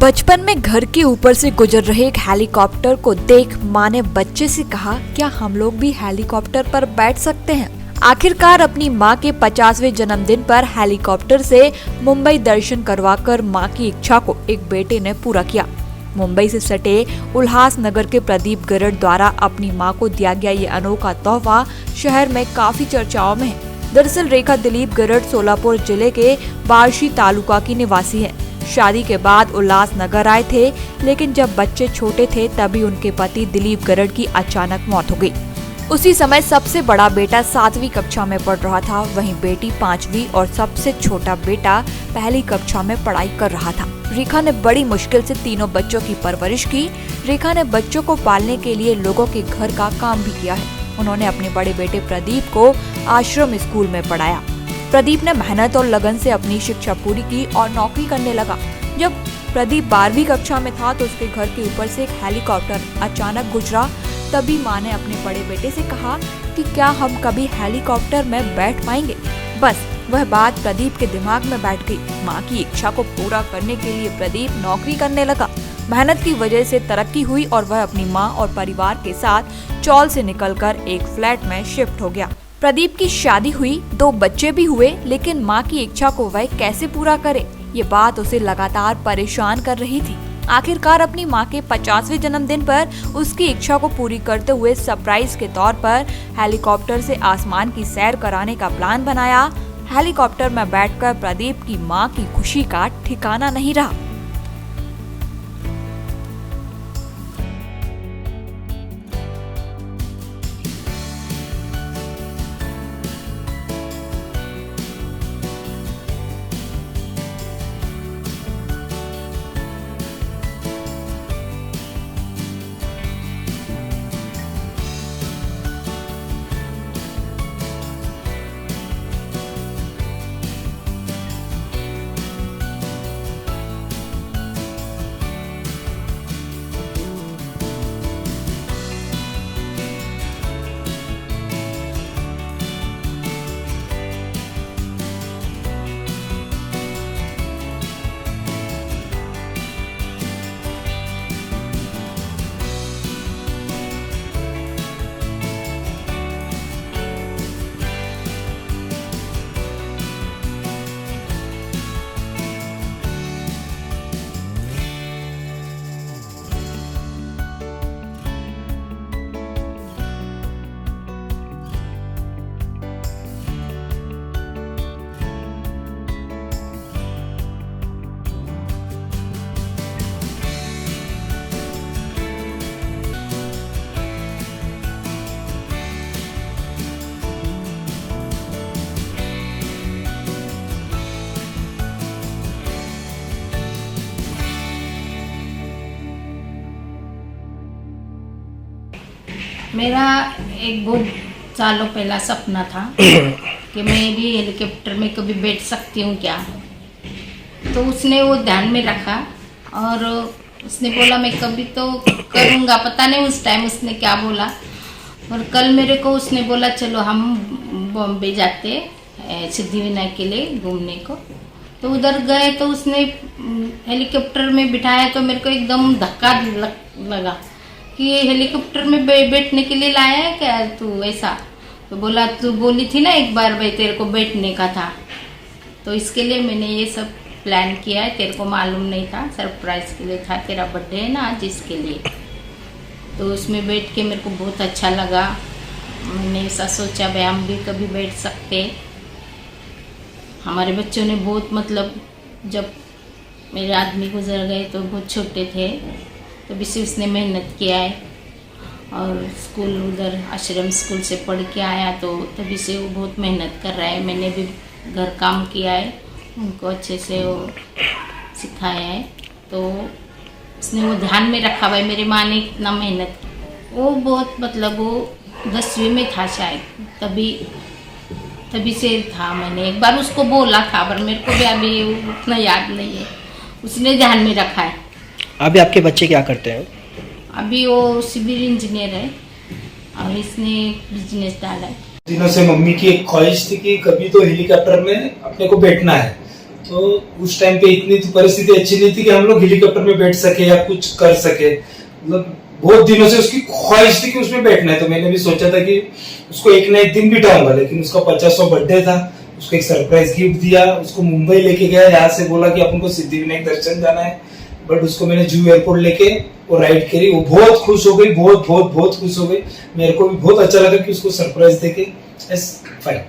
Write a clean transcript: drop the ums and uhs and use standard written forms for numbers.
बचपन में घर के ऊपर से गुजर रहे एक हेलीकॉप्टर को देख माँ ने बच्चे से कहा, क्या हम लोग भी हेलीकॉप्टर पर बैठ सकते हैं। आखिरकार अपनी माँ के 50वें जन्मदिन पर हेलीकॉप्टर से मुंबई दर्शन करवाकर माँ की इच्छा को एक बेटे ने पूरा किया। मुंबई से सटे उल्हासनगर के प्रदीप गरड द्वारा अपनी माँ को दिया गया ये अनोखा तोहफा शहर में काफी चर्चाओं में है। दरअसल रेखा दिलीप गरड सोलापुर जिले के बार्शी तालुका की निवासी है। शादी के बाद उल्लासनगर आए थे, लेकिन जब बच्चे छोटे थे तभी उनके पति दिलीप गरड की अचानक मौत हो गई। उसी समय सबसे बड़ा बेटा 7वीं कक्षा में पढ़ रहा था, वहीं बेटी 5वीं और सबसे छोटा बेटा पहली कक्षा में पढ़ाई कर रहा था। रेखा ने बड़ी मुश्किल से तीनों बच्चों की परवरिश की। रेखा ने बच्चों को पालने के लिए लोगों के घर का काम भी किया है। उन्होंने अपने बड़े बेटे प्रदीप को आश्रम स्कूल में पढ़ाया। प्रदीप ने मेहनत और लगन से अपनी शिक्षा पूरी की और नौकरी करने लगा। जब प्रदीप 12वीं कक्षा में था तो उसके घर के ऊपर से एक हेलीकॉप्टर अचानक गुजरा। तभी माँ ने अपने बड़े बेटे से कहा कि क्या हम कभी हेलीकॉप्टर में बैठ पाएंगे। बस वह बात प्रदीप के दिमाग में बैठ गई। माँ की इच्छा को पूरा करने के लिए प्रदीप नौकरी करने लगा। मेहनत की वजह से तरक्की हुई और वह अपनी माँ और परिवार के साथ चौल से निकलकर एक फ्लैट में शिफ्ट हो गया। प्रदीप की शादी हुई, 2 बच्चे भी हुए, लेकिन माँ की इच्छा को वह कैसे पूरा करे, ये बात उसे लगातार परेशान कर रही थी। आखिरकार अपनी माँ के 50वें जन्मदिन पर उसकी इच्छा को पूरी करते हुए सरप्राइज के तौर पर हेलीकॉप्टर से आसमान की सैर कराने का प्लान बनाया। हेलीकॉप्टर में बैठकर प्रदीप की माँ की खुशी का ठिकाना नहीं रहा। मेरा एक बहुत सालों पहला सपना था कि मैं भी हेलीकॉप्टर में कभी बैठ सकती हूँ क्या। तो उसने वो ध्यान में रखा और उसने बोला मैं कभी तो करूँगा। पता नहीं उस टाइम उसने क्या बोला। और कल मेरे को उसने बोला चलो हम बॉम्बे जाते सिद्धिविनायक के लिए घूमने को। तो उधर गए तो उसने हेलीकॉप्टर में बिठाया तो मेरे को एकदम धक्का लगा कि ये हेलीकॉप्टर में बैठने के लिए लाया है क्या तू ऐसा। तो बोला तू बोली थी ना एक बार भाई तेरे को बैठने का था, तो इसके लिए मैंने ये सब प्लान किया है। तेरे को मालूम नहीं था, सरप्राइज के लिए था, तेरा बर्थडे है ना आज इसके लिए। तो उसमें बैठ के मेरे को बहुत अच्छा लगा। मैंने ऐसा सोचा भाई हम भी कभी बैठ सकते। हमारे बच्चों ने बहुत मतलब जब मेरे आदमी गुजर गए तो बहुत छोटे थे, तभी से उसने मेहनत किया है और स्कूल उधर आश्रम स्कूल से पढ़ के आया तो तभी से वो बहुत मेहनत कर रहा है। मैंने भी घर काम किया है, उनको अच्छे से वो सिखाया है। तो उसने वो ध्यान में रखा भाई मेरी माँ ने इतना मेहनत। वो बहुत मतलब वो 10वीं में था शायद, तभी से था। मैंने एक बार उसको बोला था पर मेरे को भी अभी उतना याद नहीं है। उसने ध्यान में रखा है। अभी आपके बच्चे क्या करते हैं? अभी वो सिविल इंजीनियर है और इसने बिजनेस डाला है। दिनों से मम्मी की एक ख्वाहिश थी कि कभी तो हेलीकॉप्टर में अपने को बैठना है। तो उस टाइम पे इतनी तो परिस्थिति अच्छी नहीं थी कि हम लोग हेलीकॉप्टर में बैठ सके या कुछ कर सके। मतलब बहुत दिनों से उसकी ख्वाहिश थी कि उसमें बैठना है, तो मैंने भी सोचा था कि उसको एक न एक दिन बिठाऊंगा। लेकिन उसका 50वां बर्थडे था, उसको एक सरप्राइज गिफ्ट दिया, उसको मुंबई लेके गया, यहाँ से बोला कि अपन को सिद्धिविनायक दर्शन जाना है। बट उसको मैंने जू एयरपोर्ट लेके वो राइड करी, वो बहुत खुश हो गई, बहुत बहुत बहुत खुश हो गई। मेरे को भी बहुत अच्छा लगा कि उसको सरप्राइज देके। फाइन।